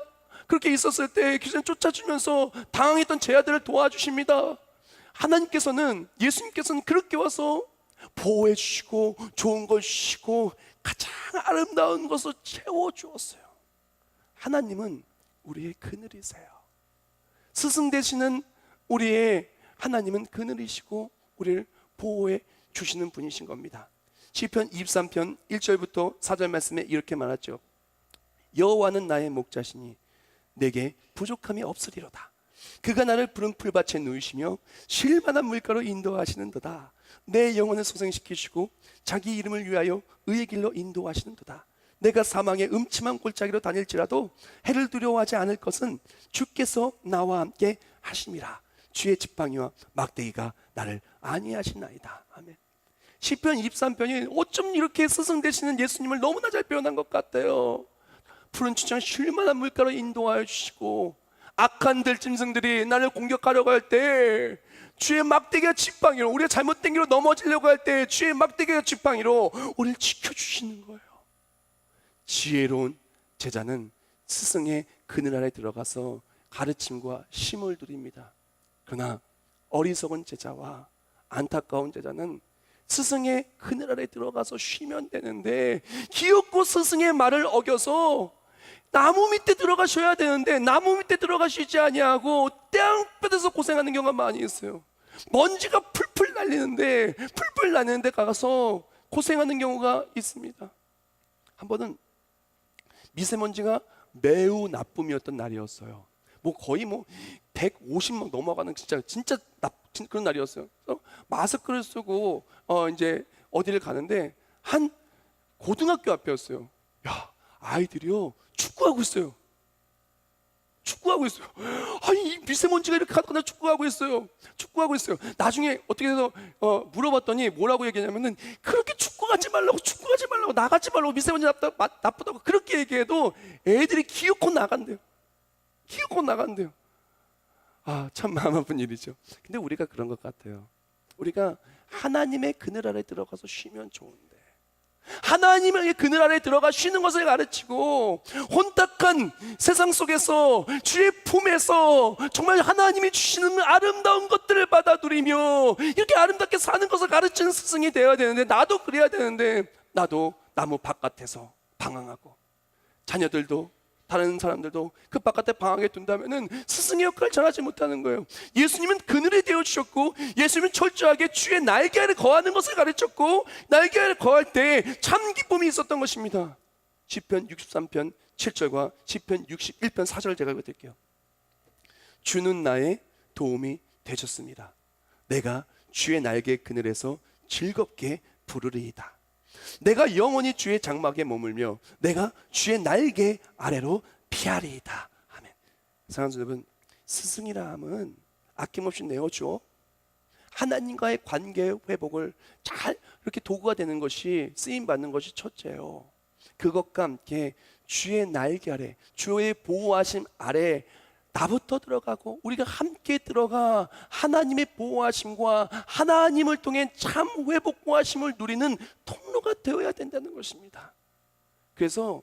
그렇게 있었을 때 귀신 쫓아주면서 당황했던 제 아들을 도와주십니다. 하나님께서는, 예수님께서는 그렇게 와서 보호해 주시고 좋은 걸 주시고 가장 아름다운 것을 채워주었어요. 하나님은 우리의 그늘이세요. 스승 되시는 우리의 하나님은 그늘이시고 우리를 보호해 주시는 분이신 겁니다. 시편 23편 1절부터 4절 말씀에 이렇게 말하죠. 여호와는 나의 목자시니 내게 부족함이 없으리로다. 그가 나를 푸른 풀밭에 누이시며 쉴만한 물가로 인도하시는도다. 내 영혼을 소생시키시고 자기 이름을 위하여 의의 길로 인도하시는도다. 내가 사망의 음침한 골짜기로 다닐지라도 해를 두려워하지 않을 것은 주께서 나와 함께 하심이라. 주의 지팡이와 막대기가 나를 안위하시나이다. 아멘. 시편 23편이 어쩜 이렇게 스승 되시는 예수님을 너무나 잘 표현한 것 같아요. 푸른 추장 쉴만한 물가로 인도하여 주시고 악한 들짐승들이 나를 공격하려고 할 때 주의 막대기와 지팡이로, 우리가 잘못된 길로 넘어지려고 할 때 주의 막대기와 지팡이로 우리를 지켜주시는 거예요. 지혜로운 제자는 스승의 그늘 아래 들어가서 가르침과 힘을 누립니다. 그러나 어리석은 제자와 안타까운 제자는 스승의 그늘 아래 들어가서 쉬면 되는데 기어코 스승의 말을 어겨서 나무 밑에 들어가셔야 되는데 나무 밑에 들어가시지 아니하고 땅볕에서 고생하는 경우가 많이 있어요. 먼지가 풀풀 날리는데 가서 고생하는 경우가 있습니다. 한 번은 미세먼지가 매우 나쁨이었던 날이었어요. 거의 150막 넘어가는 진짜 그런 날이었어요. 그래서 마스크를 쓰고 이제 어디를 가는데 한 고등학교 앞이었어요. 야, 아이들이요 축구하고 있어요. 아니 이 미세먼지가 이렇게 가득한 축구하고 있어요. 나중에 어떻게 해서 물어봤더니 뭐라고 얘기하냐면은 그렇게 축구 가지 말라고 나가지 말라고 미세먼지 나쁘다고 그렇게 얘기해도 애들이 기어코 나간대요. 아, 참 마음 아픈 일이죠. 근데 우리가 그런 것 같아요. 우리가 하나님의 그늘 아래 들어가서 쉬면 좋은데 하나님의 그늘 아래 들어가 쉬는 것을 가르치고 혼탁한 세상 속에서 주의 품에서 정말 하나님이 주시는 아름다운 것들을 받아 누리며 이렇게 아름답게 사는 것을 가르치는 스승이 되어야 되는데, 나도 그래야 되는데 나도 나무 바깥에서 방황하고 자녀들도 다른 사람들도 그 바깥에 방황해 둔다면은 스승의 역할을 잘하지 못하는 거예요. 예수님은 그늘이 되어 주셨고 예수님은 철저하게 주의 날개 아래 거하는 것을 가르쳤고 날개 아래 거할 때 참 기쁨이 있었던 것입니다. 시편 63편 7절과 시편 61편 4절 제가 읽어드릴게요. 주는 나의 도움이 되셨습니다. 내가 주의 날개 그늘에서 즐겁게 부르리이다. 내가 영원히 주의 장막에 머물며 내가 주의 날개 아래로 피하리이다. 아멘. 사랑하는 여러분, 스승이라 함은 아낌없이 내어줘 하나님과의 관계 회복을 잘 이렇게 도구가 되는 것이, 쓰임 받는 것이 첫째예요. 그것과 함께 주의 날개 아래, 주의 보호하심 아래 나부터 들어가고 우리가 함께 들어가 하나님의 보호하심과 하나님을 통해 참 회복과 하심을 누리는 통로가 되어야 된다는 것입니다. 그래서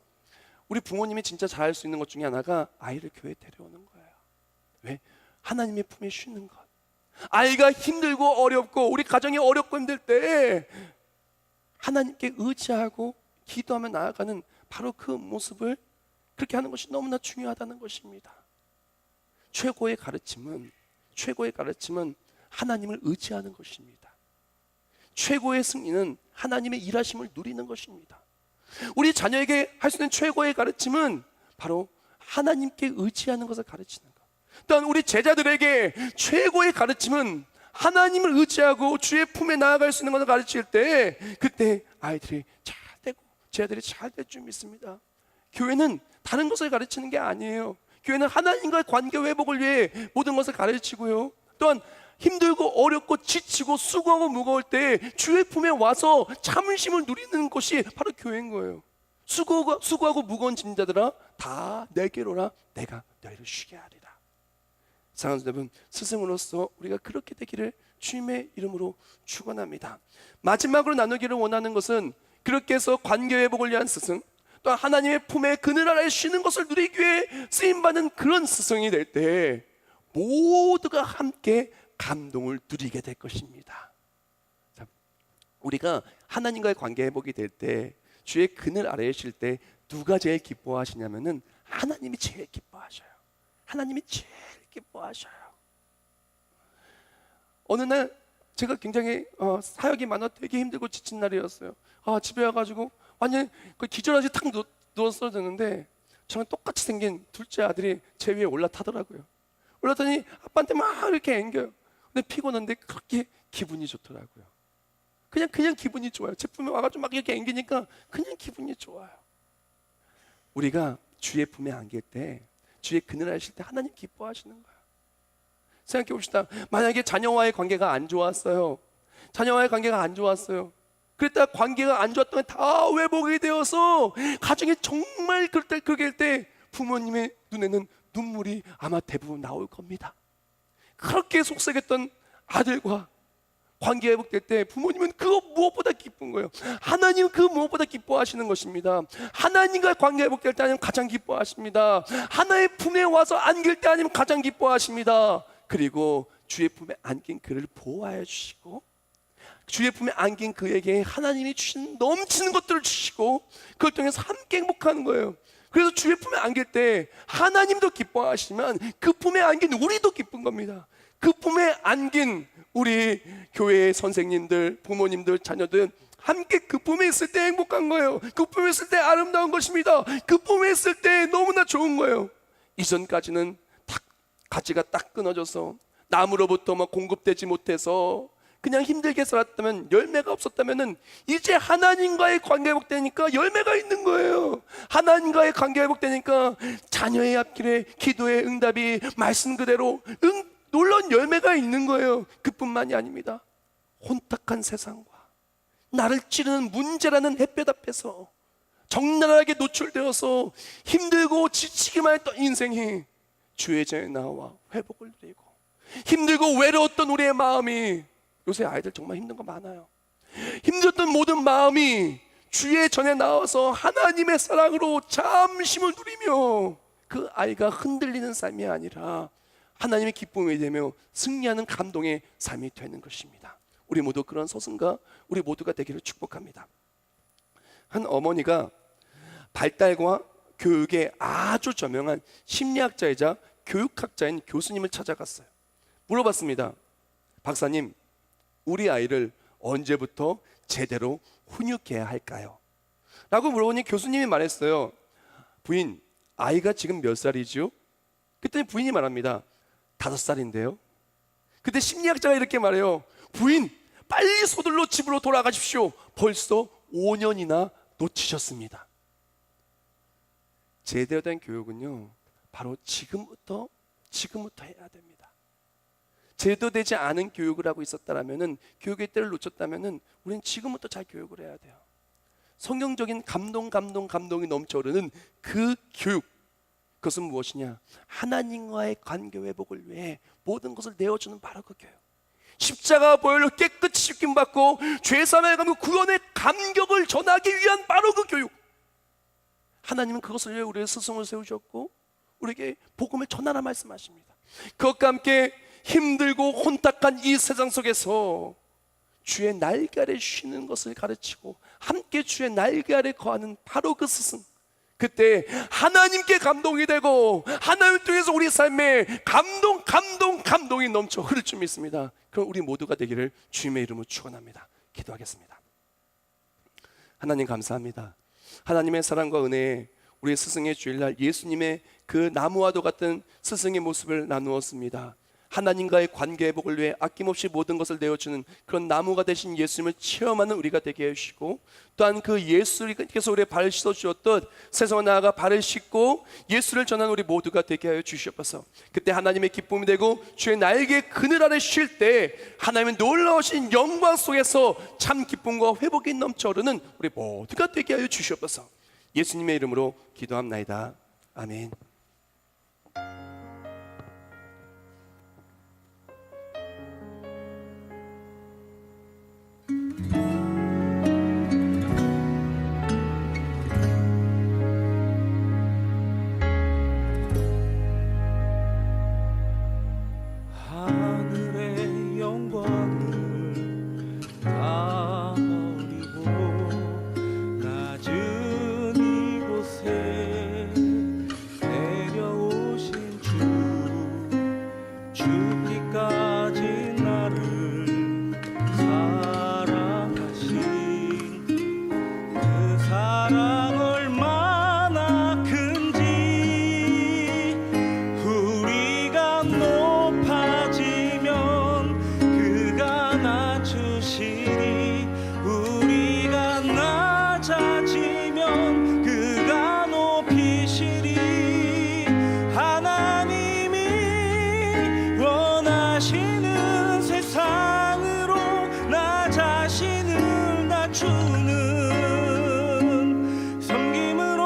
우리 부모님이 진짜 잘할 수 있는 것 중에 하나가 아이를 교회에 데려오는 거예요. 왜? 하나님의 품에 쉬는 것. 아이가 힘들고 어렵고 우리 가정이 어렵고 힘들 때 하나님께 의지하고 기도하며 나아가는 바로 그 모습을 그렇게 하는 것이 너무나 중요하다는 것입니다. 최고의 가르침은 하나님을 의지하는 것입니다. 최고의 승리는 하나님의 일하심을 누리는 것입니다. 우리 자녀에게 할 수 있는 최고의 가르침은 바로 하나님께 의지하는 것을 가르치는 것. 또한 우리 제자들에게 최고의 가르침은 하나님을 의지하고 주의 품에 나아갈 수 있는 것을 가르칠 때 그때 아이들이 잘 되고 제자들이 잘 될 줄 믿습니다. 교회는 다른 것을 가르치는 게 아니에요. 교회는 하나님과의 관계 회복을 위해 모든 것을 가르치고요. 또한 힘들고 어렵고 지치고 수고하고 무거울 때 주의 품에 와서 참으심을 누리는 것이 바로 교회인 거예요. 수고하고 무거운 짐 자들아 다 내게로 오라. 내가 너희를 쉬게 하리라. 사랑하는 여러분, 스승으로서 우리가 그렇게 되기를 주님의 이름으로 축원합니다. 마지막으로 나누기를 원하는 것은 그렇게 해서 관계 회복을 위한 스승, 또 하나님의 품에 그늘 아래 쉬는 것을 누리기 위해 쓰임받는 그런 스승이 될 때 모두가 함께 감동을 누리게 될 것입니다. 자, 우리가 하나님과의 관계 회복이 될 때 주의 그늘 아래에 쉴 때 누가 제일 기뻐하시냐면은 하나님이 제일 기뻐하셔요. 하나님이 제일 기뻐하셔요. 어느 날 제가 굉장히 사역이 많아 되게 힘들고 지친 날이었어요. 집에 와가지고 완전 기절하지 탁 누웠어야 되는데 저랑 똑같이 생긴 둘째 아들이 제 위에 올라타더라고요. 올라타니 아빠한테 막 이렇게 앵겨요. 근데 피곤한데 그렇게 기분이 좋더라고요. 그냥 기분이 좋아요. 제품에 와가지고 막 이렇게 앵기니까 그냥 기분이 좋아요. 우리가 주의 품에 안길 때, 주의 그늘 아래 쉴 때 하나님 기뻐하시는 거예요. 생각해 봅시다. 만약에 자녀와의 관계가 안 좋았어요. 그랬다 관계가 안 좋았던 게 다 회복이 되어서 가정에 정말 그럴 때 부모님의 눈에는 눈물이 아마 대부분 나올 겁니다. 그렇게 속삭였던 아들과 관계 회복될 때 부모님은 그거 무엇보다 기쁜 거예요. 하나님은 그 무엇보다 기뻐하시는 것입니다. 하나님과 관계 회복될 때 하나님 가장 기뻐하십니다. 하나의 품에 와서 안길 때 하나님 가장 기뻐하십니다. 그리고 주의 품에 안긴 그를 보호하여 주시고 주의 품에 안긴 그에게 하나님이 주신 넘치는 것들을 주시고 그걸 통해서 함께 행복하는 거예요. 그래서 주의 품에 안길 때 하나님도 기뻐하시지만 그 품에 안긴 우리도 기쁜 겁니다. 그 품에 안긴 우리 교회의 선생님들, 부모님들, 자녀들 함께 그 품에 있을 때 행복한 거예요. 그 품에 있을 때 아름다운 것입니다. 그 품에 있을 때 너무나 좋은 거예요. 이전까지는 가지가 딱 끊어져서 나무로부터 공급되지 못해서 그냥 힘들게 살았다면, 열매가 없었다면은 이제 하나님과의 관계 회복되니까 열매가 있는 거예요. 하나님과의 관계 회복되니까 자녀의 앞길에 기도의 응답이 말씀 그대로 놀라운 열매가 있는 거예요. 그뿐만이 아닙니다. 혼탁한 세상과 나를 찌르는 문제라는 햇볕 앞에서 적나라하게 노출되어서 힘들고 지치기만 했던 인생이 주의 전에 나와 회복을 누리고, 힘들고 외로웠던 우리의 마음이, 요새 아이들 정말 힘든 거 많아요. 힘들었던 모든 마음이 주의 전에 나와서 하나님의 사랑으로 잠심을 누리며 그 아이가 흔들리는 삶이 아니라 하나님의 기쁨이 되며 승리하는 감동의 삶이 되는 것입니다. 우리 모두 그런 서승과 우리 모두가 되기를 축복합니다. 한 어머니가 발달과 교육에 아주 저명한 심리학자이자 교육학자인 교수님을 찾아갔어요. 물어봤습니다. 박사님, 우리 아이를 언제부터 제대로 훈육해야 할까요? 라고 물어보니 교수님이 말했어요. 부인, 아이가 지금 몇 살이죠? 그랬더니 부인이 말합니다. 5살인데요. 그때 심리학자가 이렇게 말해요. 부인, 빨리 서둘러 집으로 돌아가십시오. 벌써 5년이나 놓치셨습니다. 제대로 된 교육은요, 바로 지금부터 해야 됩니다. 제대로 되지 않은 교육을 하고 있었다라면은, 교육의 때를 놓쳤다면은 우리는 지금부터 잘 교육을 해야 돼요. 성경적인 감동이 넘쳐 흐르는 그 교육, 그것은 무엇이냐? 하나님과의 관계 회복을 위해 모든 것을 내어주는 바로 그 교육. 십자가 보혈로 깨끗이 씻김 받고 죄사함의 구원의 감격을 전하기 위한 바로 그 교육. 하나님은 그것을 위해 우리의 스승을 세우셨고 우리에게 복음을 전하라 말씀하십니다. 그것과 함께 힘들고 혼탁한 이 세상 속에서 주의 날개 아래 쉬는 것을 가르치고 함께 주의 날개 아래 거하는 바로 그 스승. 그때 하나님께 감동이 되고 하나님을 통해서 우리 삶에 감동이 넘쳐 흐를 줄 믿습니다. 그럼 우리 모두가 되기를 주님의 이름으로 축원합니다. 기도하겠습니다. 하나님 감사합니다. 하나님의 사랑과 은혜에 우리 스승의 주일날 예수님의 그 나무와도 같은 스승의 모습을 나누었습니다. 하나님과의 관계 회복을 위해 아낌없이 모든 것을 내어주는 그런 나무가 되신 예수님을 체험하는 우리가 되게 해주시고, 또한 그 예수께서 우리의 발을 씻어주었던 세상에 나아가 발을 씻고 예수를 전하는 우리 모두가 되게 하여 주시옵소서. 그때 하나님의 기쁨이 되고 주의 날개 그늘 아래 쉴 때 하나님의 놀라우신 영광 속에서 참 기쁨과 회복이 넘쳐 흐르는 우리 모두가 되게 하여 주시옵소서. 예수님의 이름으로 기도합나이다. 아멘. 하늘의 영광을 다 버리고 낮은 이곳에 내려오신 낮추는 섬김으로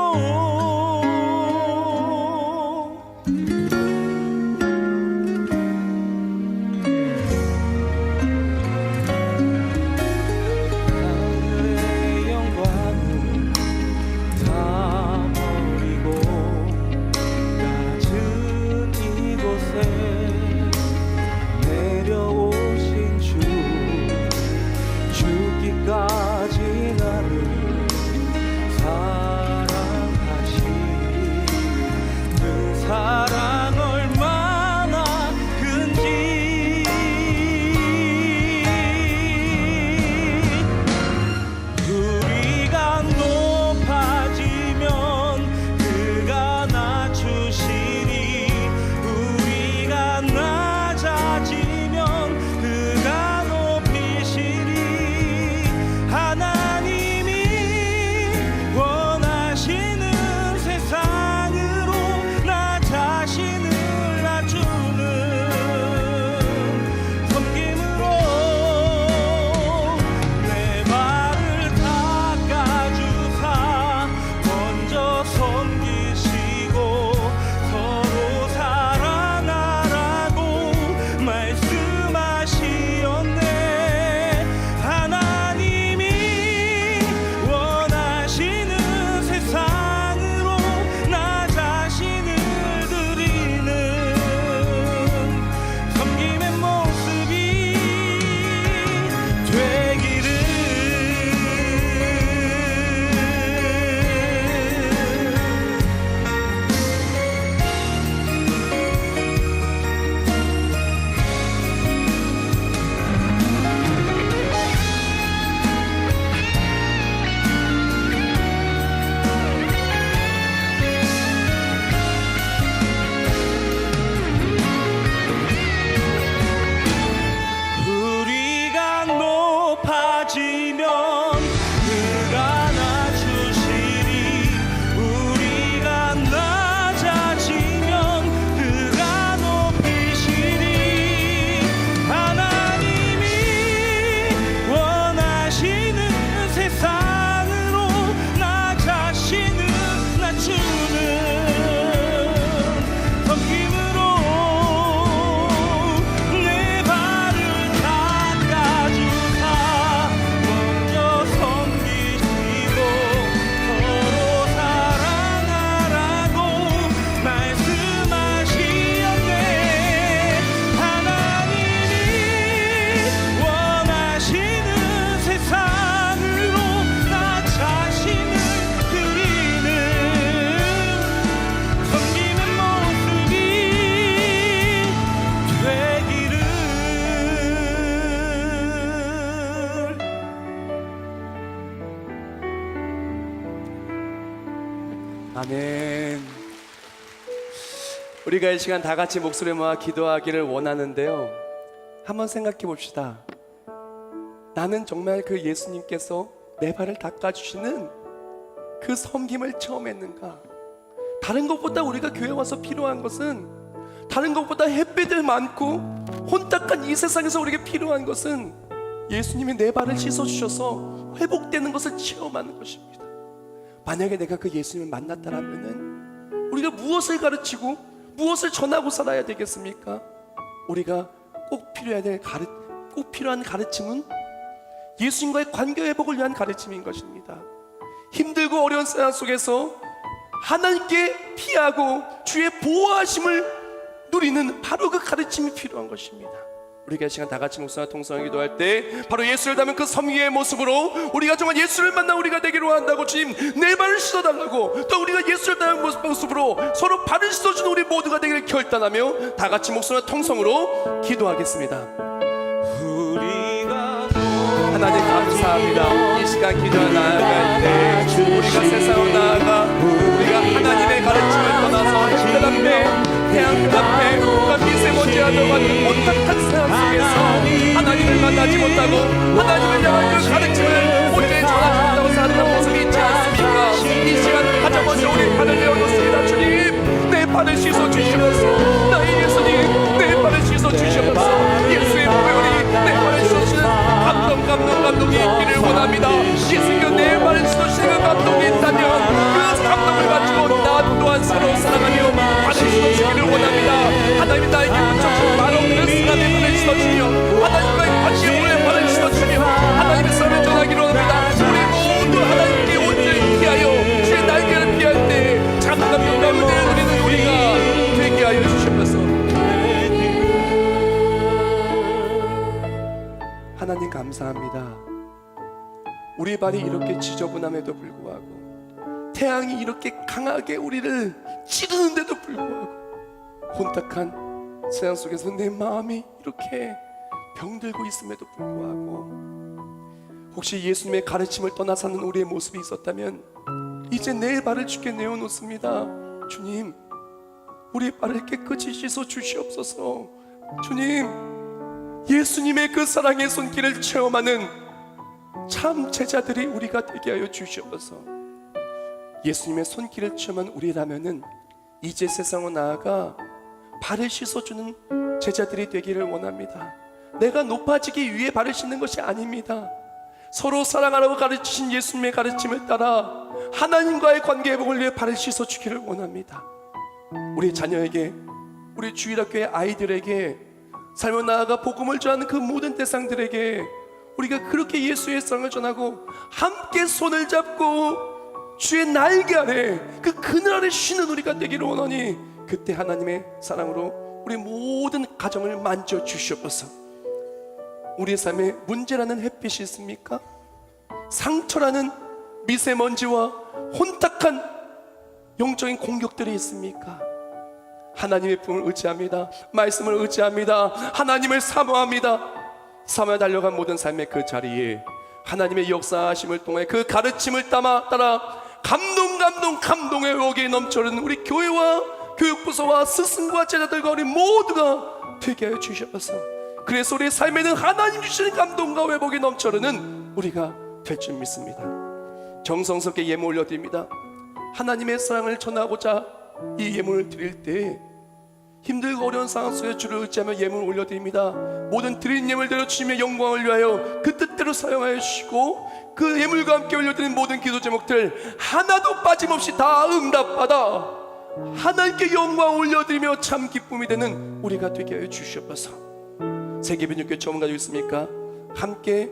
하늘의 영광을 다 버리고 낮은 이곳에 내려오신 주 죽기까지 나를 사랑하신 그 사랑 얼마나 큰지 우리가 높아지면 그가 낮추시니 우리가 낮아지면 그가 높이시니 하나님이 원하시는 세상으로 나 자신을 낮추는 섬김으로 내 발을 닦아주사 먼저 섬기시고 서로 사랑하라고 말씀하시었네. 하나님이 원하시는 세상으로 나 자신을 드리는 섬김의 모습이 되기를. 우리가 높아지면 그가 낮추시니 우리가 낮아지면 그가 높이시니 하나님이 원하시는 세상으로 나 자신을 낮추는 섬김으로 내 발을 닦아주사 먼저 섬기시고 서로 사랑하라고 말씀하시었네. 하나님이 원하시는 세상으로 나 자신을 드리는 섬김의 모습이 되기를. 아멘. 우리가 이 시간 다 같이 목소리 모아 기도하기를 원하는데요. 한번 생각해 봅시다. 나는 정말 그 예수님께서 내 발을 닦아주시는 그 섬김을 처음 했는가? 다른 것보다 우리가 교회 와서 필요한 것은, 다른 것보다 햇빛들 많고 혼탁한 이 세상에서 우리에게 필요한 것은 예수님이 내 발을 씻어주셔서 회복되는 것을 체험하는 것입니다. 만약에 내가 그 예수님을 만났다라면은 우리가 무엇을 가르치고 무엇을 전하고 살아야 되겠습니까? 우리가 꼭 필요한 가르침은 예수님과의 관계 회복을 위한 가르침인 것입니다. 힘들고 어려운 상황 속에서 하나님께 피하고 주의 보호하심을 누리는 바로 그 가르침이 필요한 것입니다. 우리가 이 시간 다 같이 묵상과 통성을 기도할 때 바로 예수를 닮은 그 섬기의 모습으로 우리가 정말 예수를 만나 우리가 되기로 한다고, 주님 내 발을 씻어달라고, 또 우리가 예수를 닮은 모습으로 서로 발을 씻어주는 우리 모두가 되기를 결단하며 다 같이 묵상과 통성으로 기도하겠습니다. 하나님 감사합니다. 이 시간 기도 나아갈 때 우리가 세상으로 나아가 우리가 하나님의 가르침을 떠나서 햇볕 앞에, 태양빛 앞에, 미세먼지와 같은 혼탁한 세상 속에서 하나님을 만나지 못하고 하나님을 향한 그 가르침을 온전히 전하지 못하고 사는 모습이 있지 않습니까? 이 시간 가장 먼저 우리 발을 내어놓습니다. 주님 내 발을 씻어주시면서, 나의 예수님 내 발을 씻어주시면서 예수의 보혈이 내 발을 씻어주시는 감동이 있기를 원합니다. 우리 발이 이렇게 지저분함에도 불구하고, 태양이 이렇게 강하게 우리를 찌르는데도 불구하고, 혼탁한 세상 속에서 내 마음이 이렇게 병들고 있음에도 불구하고, 혹시 예수님의 가르침을 떠나 사는 우리의 모습이 있었다면 이제 내 발을 주께 내어놓습니다. 주님, 우리 발을 깨끗이 씻어 주시옵소서. 주님, 예수님의 그 사랑의 손길을 체험하는 참 제자들이 우리가 되게 하여 주시옵소서. 예수님의 손길을 체험한 우리라면은 이제 세상으로 나아가 발을 씻어주는 제자들이 되기를 원합니다. 내가 높아지기 위해 발을 씻는 것이 아닙니다. 서로 사랑하라고 가르치신 예수님의 가르침을 따라 하나님과의 관계 회복을 위해 발을 씻어주기를 원합니다. 우리 자녀에게, 우리 주일학교의 아이들에게, 삶을 나아가 복음을 전하는 그 모든 대상들에게 우리가 그렇게 예수의 사랑을 전하고 함께 손을 잡고 주의 날개 아래, 그 그늘 아래 쉬는 우리가 되기를 원하니, 그때 하나님의 사랑으로 우리 모든 가정을 만져 주시옵소서. 우리의 삶에 문제라는 햇빛이 있습니까? 상처라는 미세먼지와 혼탁한 영적인 공격들이 있습니까? 하나님의 품을 의지합니다. 말씀을 의지합니다. 하나님을 사모합니다. 사모에 달려간 모든 삶의 그 자리에 하나님의 역사하심을 통해 그 가르침을 따라 감동의 의혹이 넘쳐흐르는 우리 교회와 교육부서와 스승과 제자들과 우리 모두가 되게 하여 주시옵소서. 그래서 우리의 삶에는 하나님 주시는 감동과 회복이 넘쳐흐르는 우리가 될 줄 믿습니다. 정성스럽게 예물 올려드립니다. 하나님의 사랑을 전하고자 이 예물을 드릴 때 힘들고 어려운 상황 속에 주를 의지하며 예물을 올려드립니다. 모든 드린 예물대로 주님의 영광을 위하여 그 뜻대로 사용하여 주시고, 그 예물과 함께 올려드린 모든 기도 제목들 하나도 빠짐없이 다 응답받아 하나님께 영광 올려드리며 참 기쁨이 되는 우리가 되게 하여 주시옵소서. 세계변육교 처음 가지고 있습니까? 함께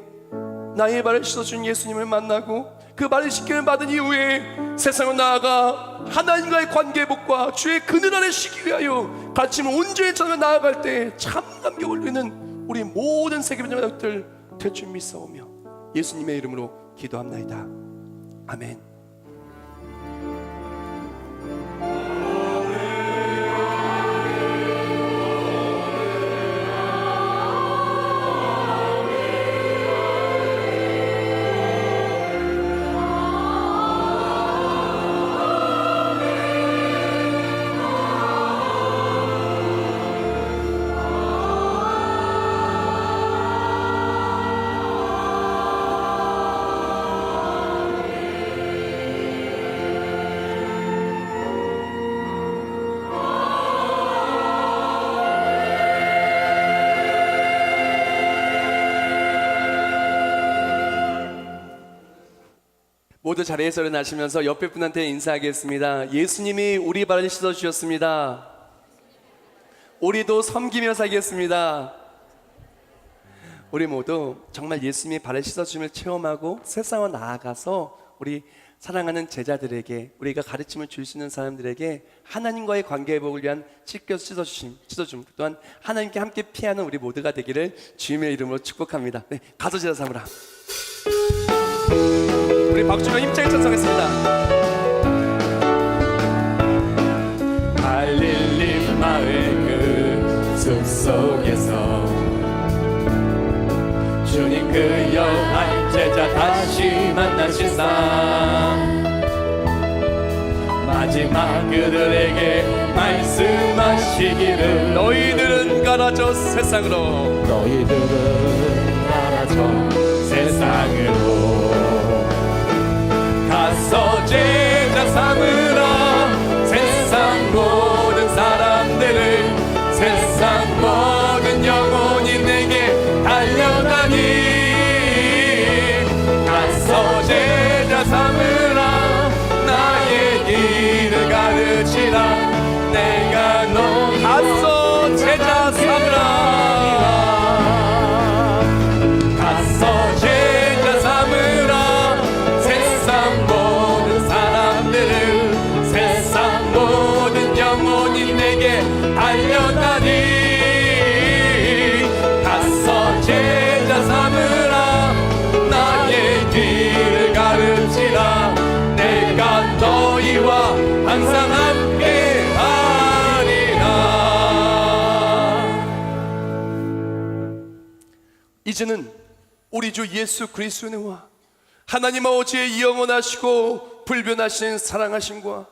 나의 발을 씻어준 예수님을 만나고 그 발을 씻김을 받은 이후에 세상으로 나아가 하나님과의 관계 회복과 주의 그늘 아래 쉬기 위하여 가르침을 온전히 전하며 나아갈 때 참 감격 올리는 우리 모든 세계변육 가족들 될 줄 믿사오며 예수님의 이름으로 기도합나이다. 아멘. 모두 자리에서 일어나시면서 옆에 분한테 인사하겠습니다. 예수님이 우리 발을 씻어주셨습니다. 우리도 섬기며 살겠습니다. 우리 모두 정말 예수님이 발을 씻어주심을 체험하고 세상으로 나아가서 우리 사랑하는 제자들에게, 우리가 가르침을 줄 수 있는 사람들에게 하나님과의 관계 회복을 위한 씻어줌 또한 하나님께 함께 피하는 우리 모두가 되기를 주님의 이름으로 축복합니다. 네, 가서 제자 삼으라. 우리 박주면 힘차게 찬송했습니다. 갈릴리 마을 그 숲속에서 주님 그 영한 제자 다시 만나시사 마지막 그들에게 말씀하시기를 너희들은 가라져 세상으로, 너희들은 나라져 세상으로 가서 제자 삼으라. 세상 모든 사람들을, 세상 모든 영혼이 내게 달려가니 가서 제자 삼으라. 나의 길을 가르치라. 내가 너 가서 제자 삼으라. 가서 제자 삼으라. 세상 모든 사람들을, 세상 모든 영혼이 내게 달려가니 가서 제자 삼으라. 나의 길 이제는 우리 주 예수 그리스도의 은혜와 하나님 아버지의 영원하시고 불변하신 사랑하심과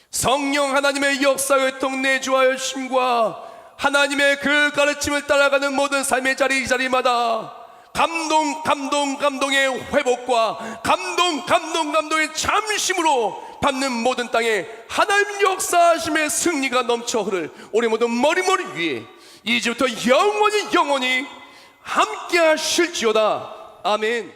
성령 하나님의 역사의 통 내주하여 주심과 하나님의 그 가르침을 따라가는 모든 삶의 자리 자리마다 감동의 회복과 감동의 잠심으로 받는 모든 땅에 하나님 역사하심의 승리가 넘쳐 흐를 우리 모든 머리머리 위에 이제부터 영원히 함께 하실지어다. 아멘.